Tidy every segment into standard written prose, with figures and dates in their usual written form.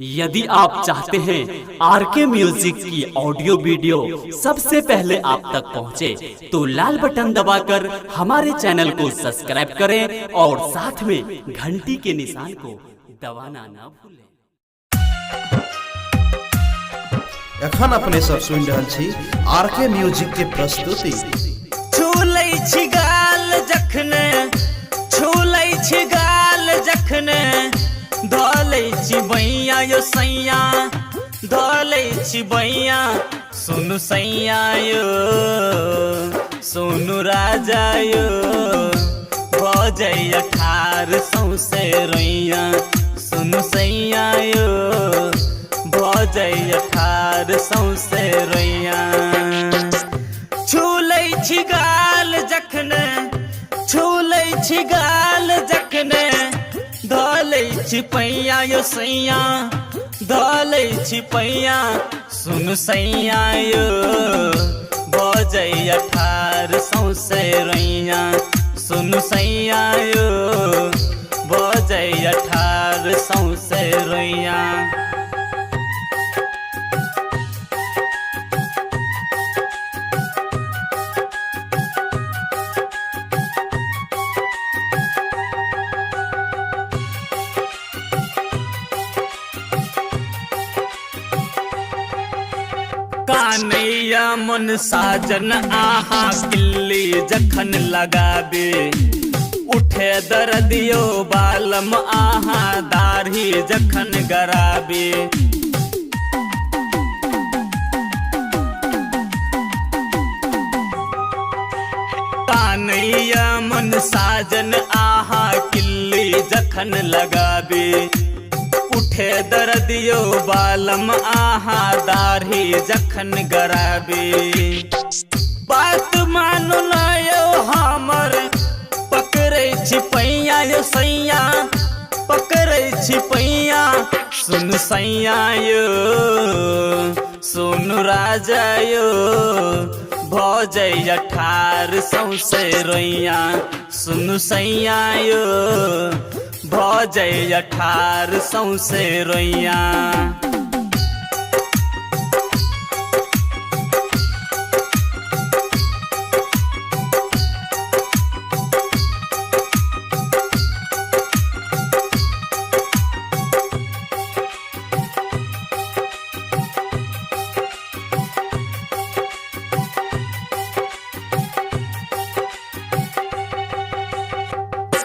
यदि आप चाहते हैं आरके म्यूजिक की ऑडियो वीडियो सबसे पहले आप तक पहुंचे, तो लाल बटन दबाकर हमारे चैनल को सब्सक्राइब करें और साथ में घंटी के निशान को दबाना ना भूलें। एखन अपने सब सुन रहल छी आरके म्यूजिक के प्रस्तुति। छूलै छी गाल जखने, छूलै छी गाल जखने, धोलै छी बैया यो सैया, धोलै छी बैया। सुनु सैया यो, सुनु राजा यो, बजैया ठार सौसे रोइया। सुनु सैया यो, बजैया ठार सौसे रोइया। छूलै छी गाल जखने, छूलै छी गाल जखने, धोलै छी पैया यो सैया, धोलै छी पैया। सुनु सैया यो, बजैया ठार सौसे रोइया। सुनु सैया यो, बजैया ठार सौसे रोइया। कानैया मन साजन आहा किल्ली जखन लगाबे, उठे दर्दियो बालम आहा दाढ़ी जखन गराबे। कानैया मन साजन आहा किल्ली जखन लगाबे, उठे दर्दियो बालम आहा दाढ़ी जखन गराबे। बात मानु ना यो हमर, पकड़ै छी पैया यो सैया, पकड़ै छी पैया। सुनु सैया यो, सुनु राजा यो, भजैया ठार सौसे रोइया। सुनु सैया यो, भजैया ठार सौसे रोइया।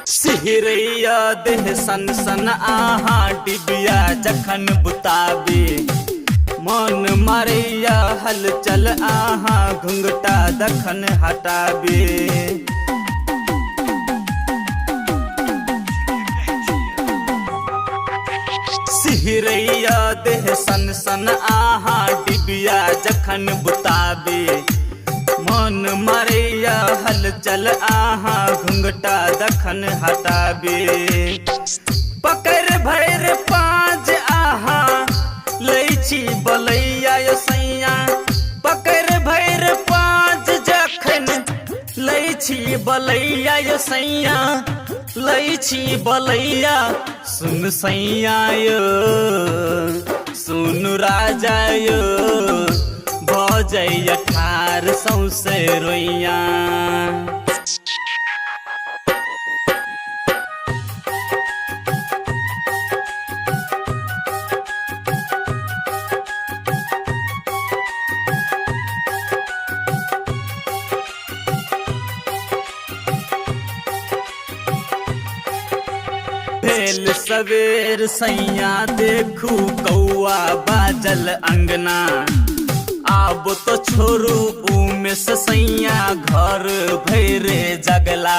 सिहरैया देह सन सन आहा डिबिया जखन बुताबे, मन मारैया हलचल आहा घुंघटा दखन हटाबे। सिहरैया देह सन सन आहा डिबिया जखन बुताबे, मन मारैया हलचल आहा घुंघटा दखन हटाबे। पकड़ भैर पाँच आहा लै छी बलैया यो सैया, पकड़ भैर पाँच जखन लै छी बलैया यो सैया, लै छी बलैया। सुन सैया यो, सुनु राजा यो, बजैया ठार सौसे रोइया। भेल सवेर सैया देखू कौआ बाजल अंगना, आब तो छोरू उमे से सैया घर भैरे जगला।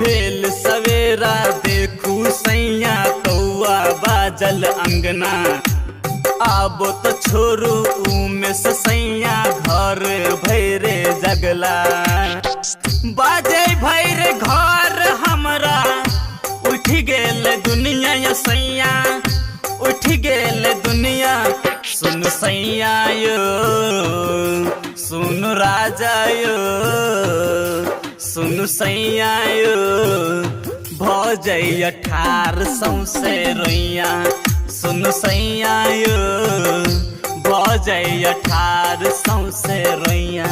भेल सवेरा देखू सैया कौआ बाजल अंगना, आब तो छोरू उमे से सैया घर भैरे जगला। बाजे भैरे घर हमरा, उठ गेल दुनिया यो सैया, उठ गेल दुनिया। सुन सैया यो, सुनु राजा यो, सुन सुनु सैया यो भजैया ठार सौसे रोइया सुनु सैया यो भजैया ठार सौसे रोइया।